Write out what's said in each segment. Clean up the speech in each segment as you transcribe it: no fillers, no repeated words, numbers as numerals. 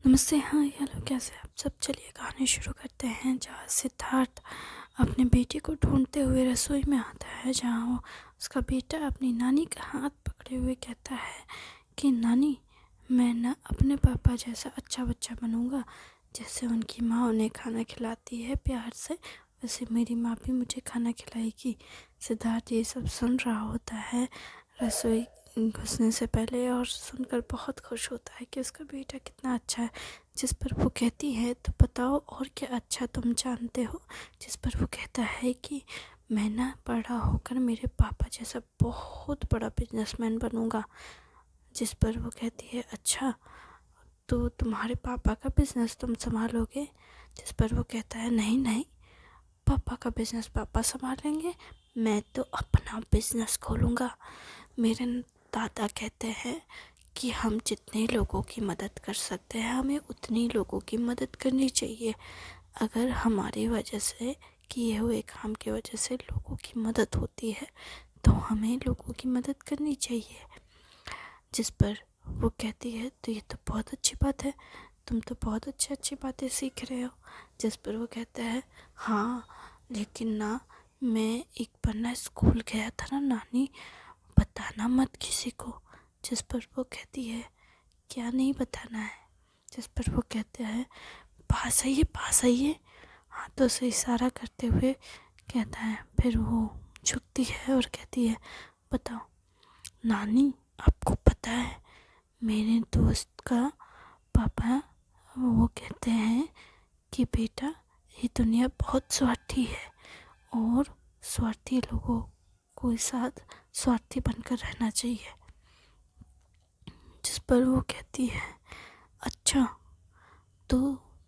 नमस्ते। हाँ, हेलो, कैसे आप सब? चलिए कहानी शुरू करते हैं। जहाँ सिद्धार्थ अपने बेटे को ढूंढते हुए रसोई में आता है, जहाँ उसका बेटा अपनी नानी का हाथ पकड़े हुए कहता है कि नानी, मैं ना अपने पापा जैसा अच्छा बच्चा बनूंगा। जैसे उनकी माँ उन्हें खाना खिलाती है प्यार से, वैसे मेरी माँ भी मुझे खाना खिलाएगी। सिद्धार्थ ये सब सुन रहा होता है रसोई घुसने से पहले, और सुनकर बहुत खुश होता है कि उसका बेटा कितना अच्छा है। जिस पर वो कहती है, तो बताओ और क्या अच्छा तुम जानते हो? जिस पर वो कहता है कि मैं ना बड़ा होकर मेरे पापा जैसा बहुत बड़ा बिजनेसमैन बनूंगा। जिस पर वो कहती है, अच्छा, तो तुम्हारे पापा का बिजनेस तुम संभालोगे? जिस पर वो कहता है, नहीं नहीं, पापा का बिजनेस पापा संभालेंगे, मैं तो अपना बिजनेस खोलूँगा। मेरे दादा कहते हैं कि हम जितने लोगों की मदद कर सकते हैं, हमें उतनी लोगों की मदद करनी चाहिए। अगर हमारी वजह से किए हुए काम की वजह से लोगों की मदद होती है, तो हमें लोगों की मदद करनी चाहिए। जिस पर वो कहती है, तो ये तो बहुत अच्छी बात है, तुम तो बहुत अच्छी बातें सीख रहे हो। जिस पर वो कहता है, हाँ, लेकिन ना, मैं एक बार ना स्कूल गया था ना नानी, बताना मत किसी को। जिस पर वो कहती है, क्या नहीं बताना है? जिस पर वो कहता है, पास आइए, हाथों से इशारा करते हुए कहता है। फिर वो झुकती है और कहती है, बताओ नानी, आपको पता है मेरे दोस्त का पापा, वो कहते हैं कि बेटा, ये दुनिया बहुत स्वार्थी है और स्वार्थी लोगों को साथ स्वार्थी बनकर रहना चाहिए। जिस पर वो कहती है, अच्छा, तो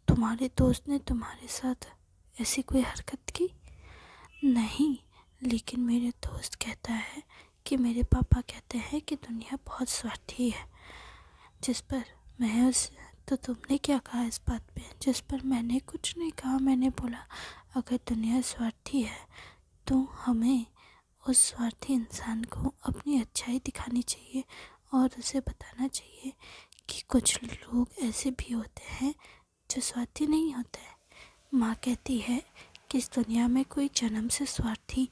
तुम्हारे दोस्त ने तुम्हारे साथ ऐसी कोई हरकत की? नहीं, लेकिन मेरे दोस्त कहता है कि मेरे पापा कहते हैं कि दुनिया बहुत स्वार्थी है। जिस पर मैं उस तो तुमने क्या कहा इस बात पे? जिस पर मैंने कुछ नहीं कहा, मैंने बोला अगर दुनिया स्वार्थी है तो हमें उस स्वार्थी इंसान को अपनी अच्छाई दिखानी चाहिए और उसे बताना चाहिए कि कुछ लोग ऐसे भी होते हैं जो स्वार्थी नहीं होते हैं। माँ कहती है कि इस दुनिया में कोई जन्म से स्वार्थी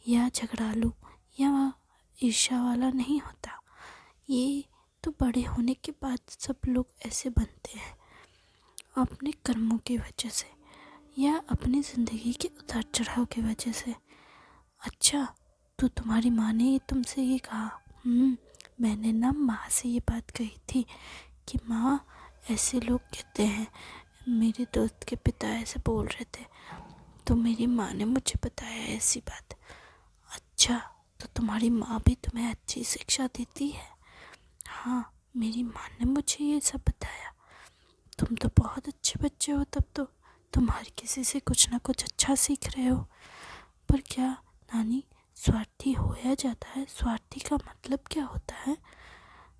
या झगड़ालू या ईर्ष्या वाला नहीं होता। ये तो बड़े होने के बाद सब लोग ऐसे बनते हैं, अपने कर्मों की वजह से या अपनी ज़िंदगी के उतार चढ़ाव की वजह से। अच्छा, तो तुम्हारी माँ ने तुमसे ये कहा? मैंने ना माँ से ये बात कही थी कि माँ, ऐसे लोग कहते हैं। मेरे दोस्त के पिता ऐसे बोल रहे थे, तो मेरी माँ ने मुझे बताया ऐसी बात। अच्छा, तो तुम्हारी माँ भी तुम्हें अच्छी शिक्षा देती है? हाँ, मेरी माँ ने मुझे ये सब बताया। तुम तो बहुत अच्छे बच्चे हो, तब तो तुम हर किसी से कुछ ना कुछ अच्छा सीख रहे हो। पर क्या नानी, स्वार्थी होया जाता है? स्वार्थी का मतलब क्या होता है?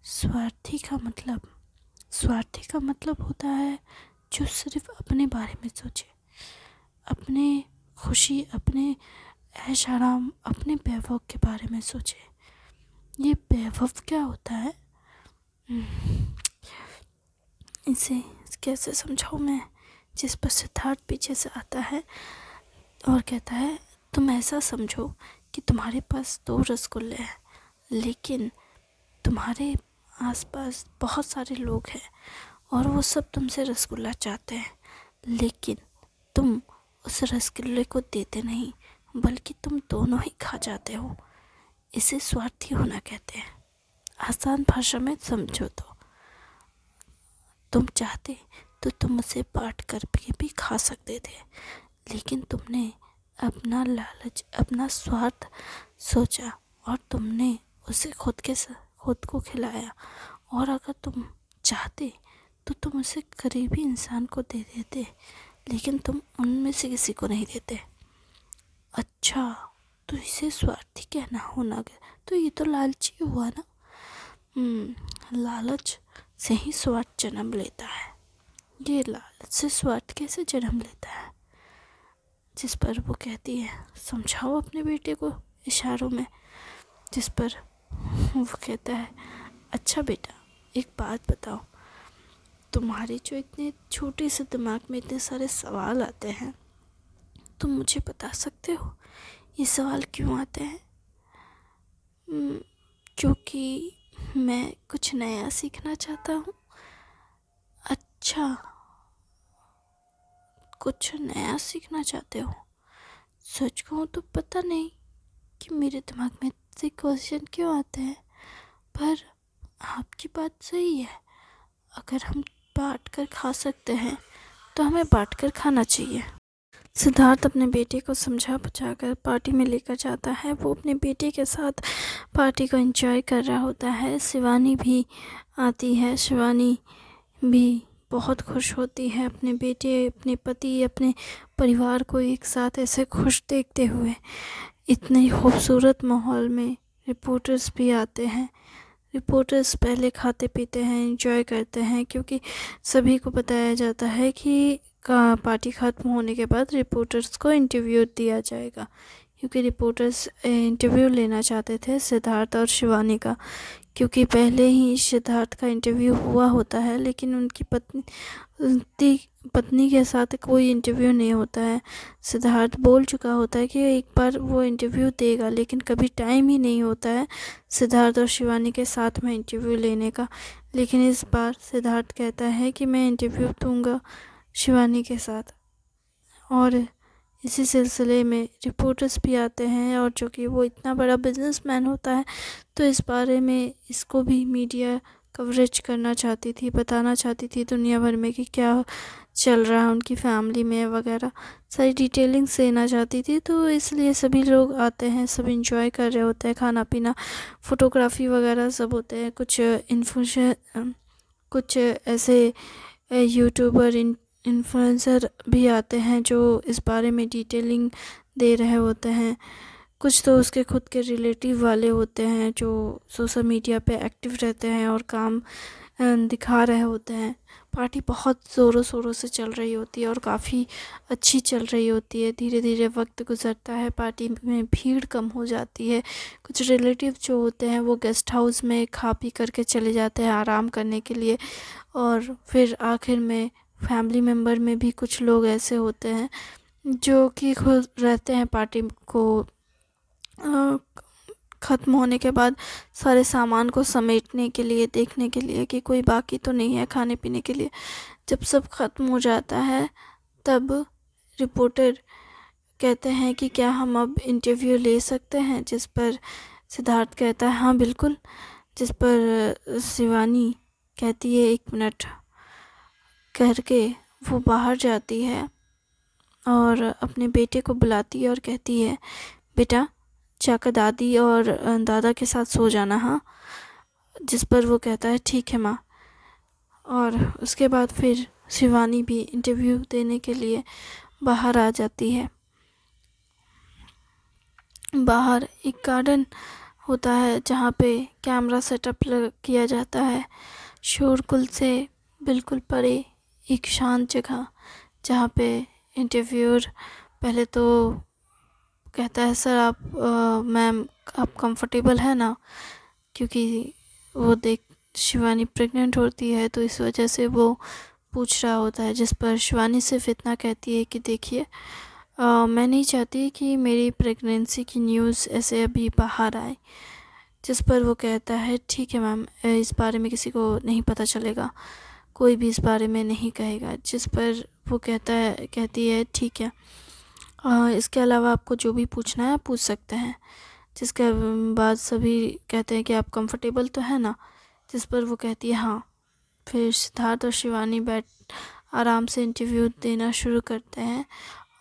स्वार्थी का मतलब होता है जो सिर्फ अपने बारे में सोचे, अपने खुशी, अपने ऐश आराम, अपने वैभव के बारे में सोचे। ये वैभव क्या होता है? इसे कैसे समझाऊं मैं? जिस पर सिद्धार्थ पीछे से आता है और कहता है, तुम ऐसा समझो कि तुम्हारे पास 2 रसगुल्ले हैं, लेकिन तुम्हारे आसपास बहुत सारे लोग हैं और वो सब तुमसे रसगुल्ला चाहते हैं, लेकिन तुम उस रसगुल्ले को देते नहीं, बल्कि तुम दोनों ही खा जाते हो। इसे स्वार्थी होना कहते हैं। आसान भाषा में समझो तो, तुम चाहते तो तुम उसे बांट कर भी खा सकते थे, लेकिन तुमने अपना लालच, अपना स्वार्थ सोचा और तुमने उसे खुद को खिलाया। और अगर तुम चाहते तो तुम उसे करीबी इंसान को दे देते, लेकिन तुम उनमें से किसी को नहीं देते। अच्छा, तो इसे स्वार्थी कहना होना गया, तो ये तो लालची हुआ ना। लालच से ही स्वार्थ जन्म लेता है। ये लालच से स्वार्थ कैसे जन्म लेता है? जिस पर वो कहती है, समझाओ अपने बेटे को इशारों में। जिस पर वो कहता है, अच्छा बेटा, एक बात बताओ, तुम्हारे जो इतने छोटे से दिमाग में इतने सारे सवाल आते हैं, तुम मुझे बता सकते हो ये सवाल क्यों आते हैं? क्योंकि मैं कुछ नया सीखना चाहता हूँ। अच्छा, कुछ नया सीखना चाहते हो? सच कहूँ तो पता नहीं कि मेरे दिमाग में ऐसे क्वेश्चन क्यों आते हैं, पर आपकी बात सही है। अगर हम बांट कर खा सकते हैं तो हमें बांट कर खाना चाहिए। सिद्धार्थ अपने बेटे को समझा बुझाकर पार्टी में लेकर जाता है। वो अपने बेटे के साथ पार्टी को एंजॉय कर रहा होता है। शिवानी भी आती है। शिवानी भी बहुत खुश होती है अपने बेटे, अपने पति, अपने परिवार को एक साथ ऐसे खुश देखते हुए। इतने खूबसूरत माहौल में रिपोर्टर्स भी आते हैं। रिपोर्टर्स पहले खाते पीते हैं, एंजॉय करते हैं, क्योंकि सभी को बताया जाता है कि पार्टी ख़त्म होने के बाद रिपोर्टर्स को इंटरव्यू दिया जाएगा, क्योंकि रिपोर्टर्स इंटरव्यू लेना चाहते थे सिद्धार्थ और शिवानी का, क्योंकि पहले ही सिद्धार्थ का इंटरव्यू हुआ होता है, लेकिन उनकी पत्नी के साथ कोई इंटरव्यू नहीं होता है। सिद्धार्थ बोल चुका होता है कि एक बार वो इंटरव्यू देगा, लेकिन कभी टाइम ही नहीं होता है सिद्धार्थ और शिवानी के साथ में इंटरव्यू लेने का। लेकिन इस बार सिद्धार्थ कहता है कि मैं इंटरव्यू दूंगा शिवानी के साथ। और इसी सिलसिले में रिपोर्टर्स भी आते हैं, और जो कि वो इतना बड़ा बिजनेसमैन होता है, तो इस बारे में इसको भी मीडिया कवरेज करना चाहती थी, बताना चाहती थी दुनिया भर में कि क्या चल रहा है उनकी फैमिली में वगैरह, सारी डिटेलिंग्स देना चाहती थी। तो इसलिए सभी लोग आते हैं, सब इंजॉय कर रहे होते हैं, खाना पीना, फोटोग्राफी वगैरह सब होते हैं। कुछ ऐसे यूट्यूबर इन्फ्लुएंसर भी आते हैं जो इस बारे में डिटेलिंग दे रहे होते हैं। कुछ तो उसके खुद के रिलेटिव वाले होते हैं जो सोशल मीडिया पे एक्टिव रहते हैं और काम दिखा रहे होते हैं। पार्टी बहुत ज़ोरों शोरों से चल रही होती है और काफ़ी अच्छी चल रही होती है। धीरे धीरे वक्त गुजरता है, पार्टी में भीड़ कम हो जाती है। कुछ रिलेटिव जो होते हैं वो गेस्ट हाउस में खा पी करके चले जाते हैं आराम करने के लिए, और फिर आखिर में फैमिली मेम्बर में भी कुछ लोग ऐसे होते हैं जो कि खुद रहते हैं पार्टी को ख़त्म होने के बाद सारे सामान को समेटने के लिए, देखने के लिए कि कोई बाकी तो नहीं है खाने पीने के लिए। जब सब ख़त्म हो जाता है तब रिपोर्टर कहते हैं कि क्या हम अब इंटरव्यू ले सकते हैं, जिस पर सिद्धार्थ कहता है हाँ बिल्कुल। जिस पर शिवानी कहती है 1 मिनट करके वो बाहर जाती है और अपने बेटे को बुलाती है और कहती है बेटा जाकर दादी और दादा के साथ सो जाना, हाँ। जिस पर वो कहता है ठीक है माँ। और उसके बाद फिर शिवानी भी इंटरव्यू देने के लिए बाहर आ जाती है। बाहर एक गार्डन होता है जहाँ पे कैमरा सेटअप किया जाता है, शोरगुल से बिल्कुल परे एक शांत जगह, जहाँ पे इंटरव्यूअर पहले तो कहता है सर आप मैम आप कंफर्टेबल है ना, क्योंकि वो देख शिवानी प्रेग्नेंट होती है तो इस वजह से वो पूछ रहा होता है। जिस पर शिवानी सिर्फ इतना कहती है कि देखिए मैं नहीं चाहती कि मेरी प्रेगनेंसी की न्यूज़ ऐसे अभी बाहर आए। जिस पर वो कहता है ठीक है मैम, इस बारे में किसी को नहीं पता चलेगा, कोई भी इस बारे में नहीं कहेगा। जिस पर वो कहती है ठीक है, इसके अलावा आपको जो भी पूछना है आप पूछ सकते हैं। जिसके बाद सभी कहते हैं कि आप कंफर्टेबल तो है ना। जिस पर वो कहती है हाँ। फिर सिद्धार्थ और शिवानी बैठ आराम से इंटरव्यू देना शुरू करते हैं,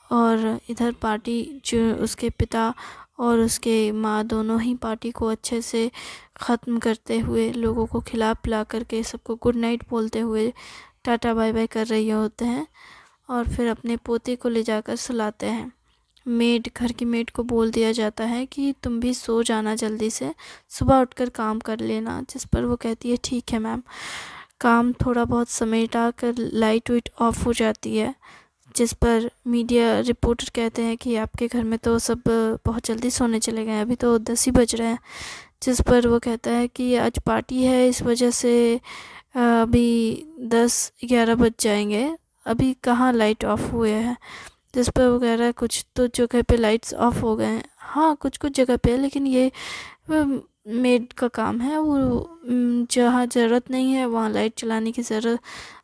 और इधर पार्टी जो उसके पिता और उसके माँ दोनों ही पार्टी को अच्छे से ख़त्म करते हुए, लोगों को खिला पिला करके, सबको गुड नाइट बोलते हुए टाटा बाय बाय कर रहे होते हैं, और फिर अपने पोते को ले जाकर सुलाते हैं। घर की मेड को बोल दिया जाता है कि तुम भी सो जाना जल्दी से, सुबह उठकर काम कर लेना। जिस पर वो कहती है ठीक है मैम। काम थोड़ा बहुत समेटा कर लाइट वाइट ऑफ हो जाती है। जिस पर मीडिया रिपोर्टर कहते हैं कि आपके घर में तो सब बहुत जल्दी सोने चले गए, अभी तो 10 ही बज रहे हैं। जिस पर वो कहता है कि आज पार्टी है, इस वजह से अभी 10-11 बज जाएंगे, अभी कहाँ लाइट ऑफ हुए हैं। जिस पर वो कह रहा है कुछ तो जगह पे लाइट्स ऑफ हो गए हैं। हाँ, कुछ कुछ जगह पे है, लेकिन ये मेड का काम है, वो जहाँ ज़रूरत नहीं है वहाँ लाइट चलाने की ज़रूरत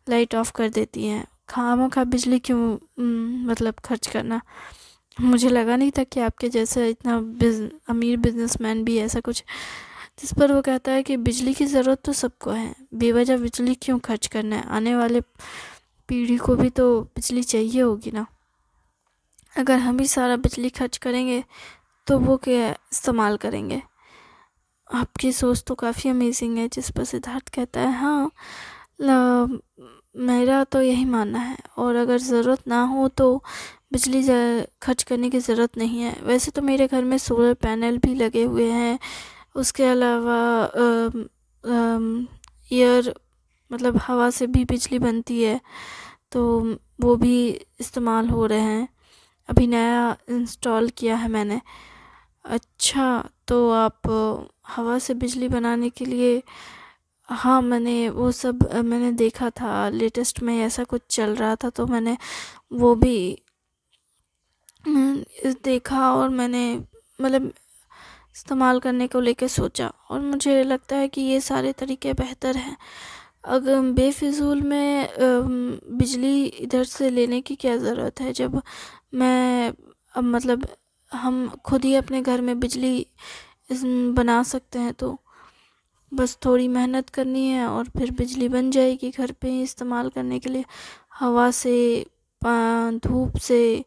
लाइट ऑफ कर देती हैं। खामखा बिजली क्यों मतलब खर्च करना। मुझे लगा नहीं था कि आपके जैसा इतना अमीर बिजनेसमैन भी ऐसा कुछ। जिस पर वो कहता है कि बिजली की ज़रूरत तो सबको है, बेवजह बिजली क्यों खर्च करना है, आने वाले पीढ़ी को भी तो बिजली चाहिए होगी ना। अगर हम ही सारा बिजली खर्च करेंगे तो वो क्या इस्तेमाल करेंगे। आपकी सोच तो काफ़ी अमेजिंग है। जिस पर सिद्धार्थ कहता है हाँ, मेरा तो यही मानना है, और अगर ज़रूरत ना हो तो बिजली खर्च करने की ज़रूरत नहीं है। वैसे तो मेरे घर में सोलर पैनल भी लगे हुए हैं, उसके अलावा एयर मतलब हवा से भी बिजली बनती है, तो वो भी इस्तेमाल हो रहे हैं। अभी नया इंस्टॉल किया है मैंने। अच्छा, तो आप हवा से बिजली बनाने के लिए, हाँ मैंने वो सब मैंने देखा था, लेटेस्ट में ऐसा कुछ चल रहा था तो मैंने वो भी देखा, और मैंने मतलब इस्तेमाल करने को लेकर सोचा, और मुझे लगता है कि ये सारे तरीके बेहतर हैं। अगर बेफिजूल में बिजली इधर से लेने की क्या ज़रूरत है, जब मैं मतलब हम खुद ही अपने घर में बिजली बना सकते हैं। तो बस थोड़ी मेहनत करनी है और फिर बिजली बन जाएगी घर पे ही इस्तेमाल करने के लिए, हवा से धूप से।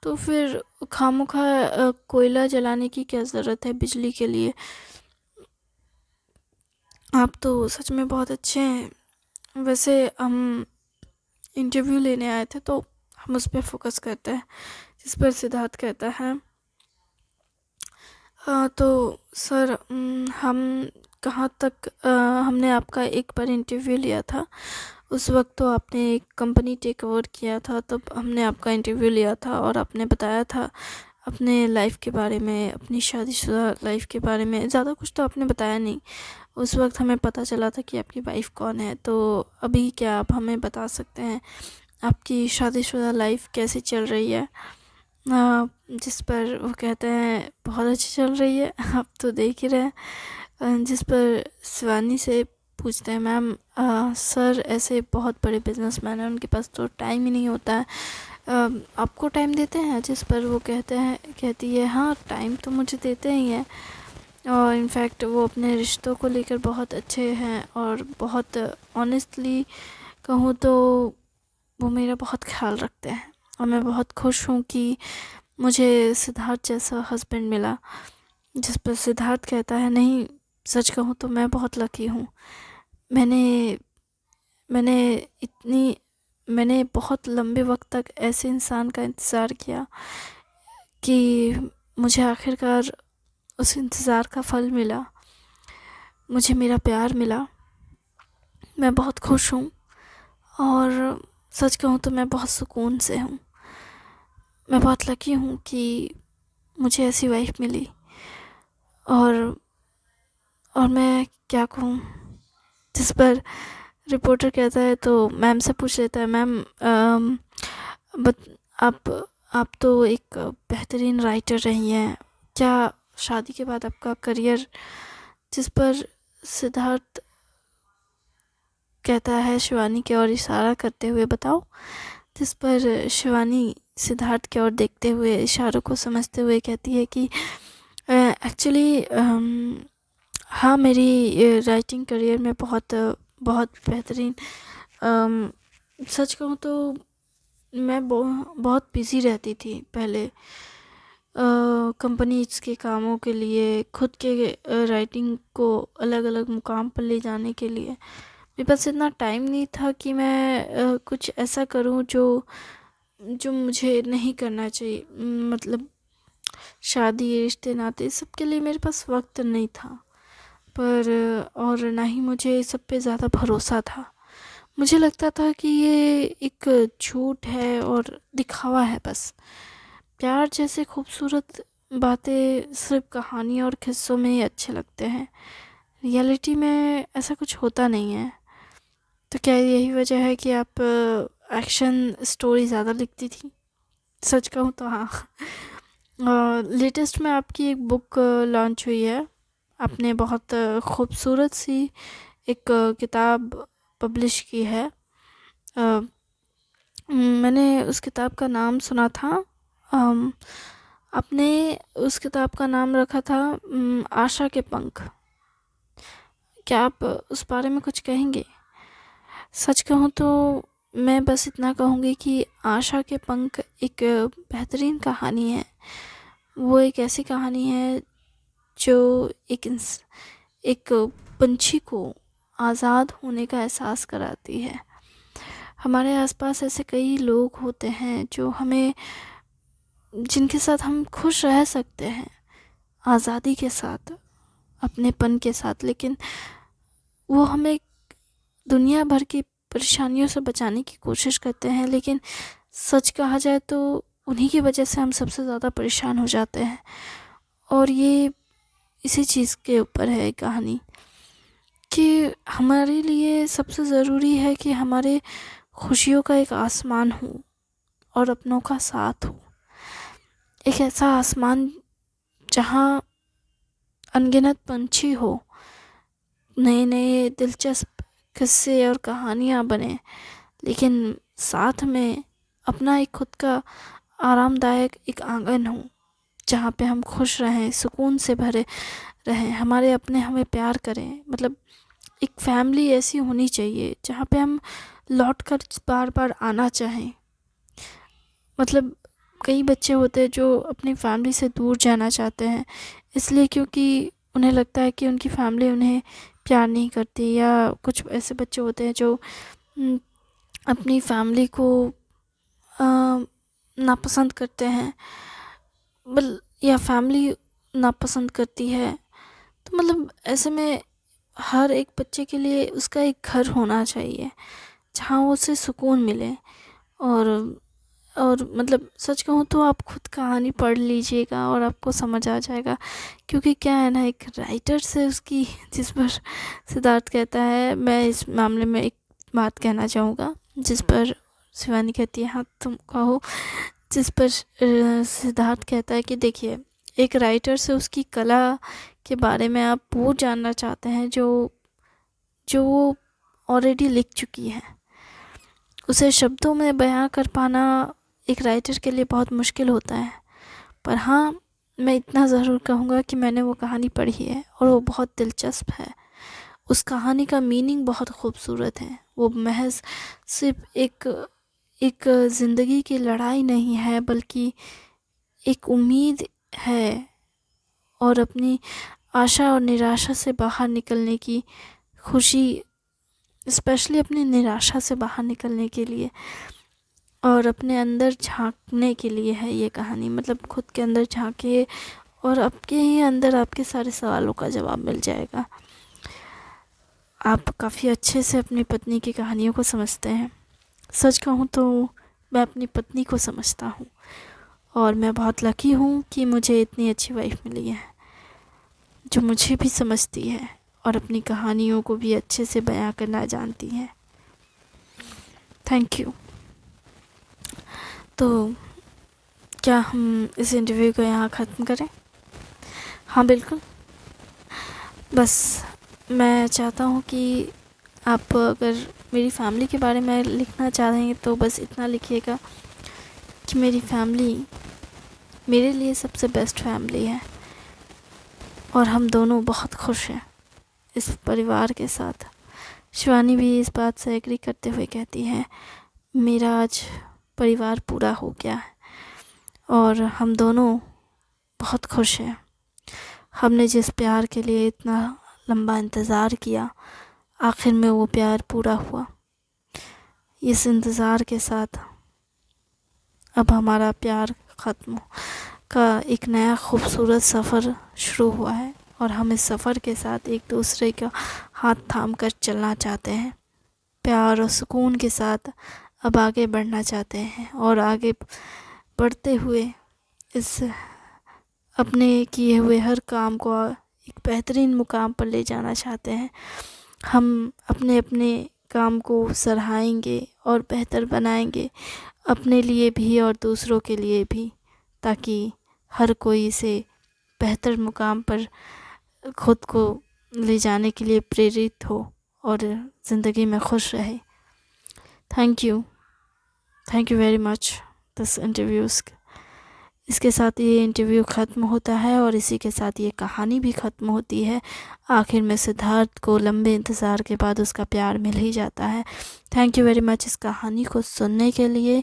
तो फिर खामखा कोयला जलाने की क्या ज़रूरत है बिजली के लिए। आप तो सच में बहुत अच्छे हैं। वैसे हम इंटरव्यू लेने आए थे तो हम उस पर फोकस करते हैं। जिस पर सिद्धार्थ कहता है तो सर हम कहाँ तक हमने आपका एक बार इंटरव्यू लिया था, उस वक्त तो आपने एक कंपनी टेक ओवर किया था, तब हमने आपका इंटरव्यू लिया था और आपने बताया था अपने लाइफ के बारे में, अपनी शादीशुदा लाइफ के बारे में। ज़्यादा कुछ तो आपने बताया नहीं। उस वक्त हमें पता चला था कि आपकी वाइफ कौन है। तो अभी क्या आप हमें बता सकते हैं आपकी शादीशुदा लाइफ कैसी चल रही है। जिस पर वो कहते हैं बहुत अच्छी चल रही है, आप तो देख ही रहे हैं। जिस पर शिवानी से पूछते हैं मैम सर ऐसे बहुत बड़े बिजनेसमैन हैं, उनके पास तो टाइम ही नहीं होता है, आपको टाइम देते हैं। जिस पर वो कहती है हाँ टाइम तो मुझे देते ही हैं, और इनफैक्ट वो अपने रिश्तों को लेकर बहुत अच्छे हैं, और बहुत ऑनेस्टली कहूँ तो वो मेरा बहुत ख्याल रखते हैं। और मैं बहुत खुश हूँ कि मुझे सिद्धार्थ जैसा हस्बैंड मिला। जिस पर सिद्धार्थ कहता है नहीं, सच कहूँ तो मैं बहुत लकी हूँ। मैंने मैंने इतनी मैंने बहुत लंबे वक्त तक ऐसे इंसान का इंतज़ार किया कि मुझे आखिरकार उस इंतज़ार का फल मिला, मुझे मेरा प्यार मिला। मैं बहुत खुश हूँ, और सच कहूँ तो मैं बहुत सुकून से हूँ। मैं बहुत लकी हूँ कि मुझे ऐसी वाइफ मिली। और मैं क्या कहूँ। जिस पर रिपोर्टर कहता है तो मैम से पूछ लेता है मैम बट आप तो एक बेहतरीन राइटर रही हैं, क्या शादी के बाद आपका करियर। जिस पर सिद्धार्थ कहता है शिवानी की ओर इशारा करते हुए बताओ। जिस पर शिवानी सिद्धार्थ की ओर देखते हुए इशारों को समझते हुए कहती है कि एक्चुअली हाँ मेरी राइटिंग करियर में बहुत बहुत बेहतरीन सच कहूँ तो मैं बहुत बिज़ी रहती थी पहले कंपनीज के कामों के लिए, खुद के राइटिंग को अलग अलग मुकाम पर ले जाने के लिए। मेरे पास इतना टाइम नहीं था कि मैं कुछ ऐसा करूं जो जो मुझे नहीं करना चाहिए। मतलब शादी, रिश्ते, नाते, सब के लिए मेरे पास वक्त नहीं था। पर और ना ही मुझे सब पे ज़्यादा भरोसा था। मुझे लगता था कि ये एक झूठ है और दिखावा है बस। प्यार जैसे खूबसूरत बातें सिर्फ कहानी और किस्सों में ही अच्छे लगते हैं, रियलिटी में ऐसा कुछ होता नहीं है। तो क्या यही वजह है कि आप एक्शन स्टोरी ज़्यादा लिखती थी? सच कहूँ तो हाँ। लेटेस्ट में आपकी एक बुक लॉन्च हुई है। आपने बहुत खूबसूरत सी एक किताब पब्लिश की है। अ, मैंने उस किताब का नाम सुना था। अम, आपने उस किताब का नाम रखा था आशा के पंख। क्या आप उस बारे में कुछ कहेंगे? सच कहूँ तो मैं बस इतना कहूँगी कि आशा के पंख एक बेहतरीन कहानी है। वो एक ऐसी कहानी है जो एक पंछी को आज़ाद होने का एहसास कराती है। हमारे आसपास ऐसे कई लोग होते हैं जो हमें जिनके साथ हम खुश रह सकते हैं आज़ादी के साथ, अपनेपन के साथ, लेकिन वो हमें दुनिया भर की परेशानियों से बचाने की कोशिश करते हैं। लेकिन सच कहा जाए तो उन्हीं की वजह से हम सबसे ज़्यादा परेशान हो जाते हैं। और ये इसी चीज़ के ऊपर है कहानी कि हमारे लिए सबसे ज़रूरी है कि हमारे खुशियों का एक आसमान हो और अपनों का साथ हो। एक ऐसा आसमान जहाँ अनगिनत पंछी हो, नए नए दिलचस्प किस्से और कहानियाँ बने, लेकिन साथ में अपना एक खुद का आरामदायक एक आंगन हो जहाँ पे हम खुश रहें, सुकून से भरे रहें, हमारे अपने हमें प्यार करें। मतलब एक फैमिली ऐसी होनी चाहिए जहाँ पे हम लौट कर बार बार आना चाहें। मतलब कई बच्चे होते हैं जो अपनी फैमिली से दूर जाना चाहते हैं, इसलिए क्योंकि उन्हें लगता है कि उनकी फैमिली उन्हें प्यार नहीं करती, या कुछ ऐसे बच्चे होते हैं जो हम्म, अपनी फैमिली को नापसंद करते हैं, या फैमिली नापसंद करती है। तो मतलब ऐसे में हर एक बच्चे के लिए उसका एक घर होना चाहिए जहाँ वो उसे सुकून मिले। और मतलब सच कहूँ तो आप खुद कहानी पढ़ लीजिएगा और आपको समझ आ जाएगा। क्योंकि क्या है ना, एक राइटर से उसकी जिस पर सिद्धार्थ कहता है, मैं इस मामले में एक बात कहना चाहूँगा जिस पर शिवानी कहती है हाँ तुम कहो, जिस पर सिद्धार्थ कहता है कि देखिए, एक राइटर से उसकी कला के बारे में आप वो जानना चाहते हैं जो वो ऑलरेडी लिख चुकी है। उसे शब्दों में बयां कर पाना एक राइटर के लिए बहुत मुश्किल होता है। पर हाँ, मैं इतना ज़रूर कहूँगा कि मैंने वो कहानी पढ़ी है और वो बहुत दिलचस्प है। उस कहानी का मीनिंग बहुत खूबसूरत है। वो महज सिर्फ एक ज़िंदगी की लड़ाई नहीं है, बल्कि एक उम्मीद है और अपनी आशा और निराशा से बाहर निकलने की खुशी, स्पेशली अपनी निराशा से बाहर निकलने के लिए और अपने अंदर झांकने के लिए है ये कहानी। मतलब खुद के अंदर झांके और आपके ही अंदर आपके सारे सवालों का जवाब मिल जाएगा। आप काफ़ी अच्छे से अपनी पत्नी की कहानियों को समझते हैं। सच कहूँ तो मैं अपनी पत्नी को समझता हूँ और मैं बहुत लकी हूँ कि मुझे इतनी अच्छी वाइफ मिली है जो मुझे भी समझती है और अपनी कहानियों को भी अच्छे से बयां करना जानती है। Thank you. तो क्या हम इस इंटरव्यू को यहाँ ख़त्म करें? हाँ बिल्कुल। बस मैं चाहता हूँ कि आप अगर मेरी फैमिली के बारे में लिखना चाह रहे हैं तो बस इतना लिखिएगा कि मेरी फैमिली मेरे लिए सबसे बेस्ट फैमिली है और हम दोनों बहुत खुश हैं इस परिवार के साथ। शिवानी भी इस बात से एग्री करते हुए कहती है, मेरा आज परिवार पूरा हो गया है और हम दोनों बहुत खुश हैं। हमने जिस प्यार के लिए इतना लंबा इंतज़ार किया, आखिर में वो प्यार पूरा हुआ। इस इंतज़ार के साथ अब हमारा प्यार ख़त्म का एक नया खूबसूरत सफ़र शुरू हुआ है और हम इस सफ़र के साथ एक दूसरे का हाथ थाम कर चलना चाहते हैं। प्यार और सुकून के साथ अब आगे बढ़ना चाहते हैं और आगे बढ़ते हुए इस अपने किए हुए हर काम को एक बेहतरीन मुकाम पर ले जाना चाहते हैं। हम अपने अपने काम को सराहेंगे और बेहतर बनाएंगे, अपने लिए भी और दूसरों के लिए भी, ताकि हर कोई इसे बेहतर मुकाम पर खुद को ले जाने के लिए प्रेरित हो और ज़िंदगी में खुश रहे। Thank you very much this interviews. इसके साथ ये इंटरव्यू ख़त्म होता है और इसी के साथ ये कहानी भी ख़त्म होती है। आखिर में सिद्धार्थ को लंबे इंतज़ार के बाद उसका प्यार मिल ही जाता है। थैंक यू वेरी मच इस कहानी को सुनने के लिए।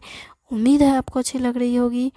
उम्मीद है आपको अच्छी लग रही होगी।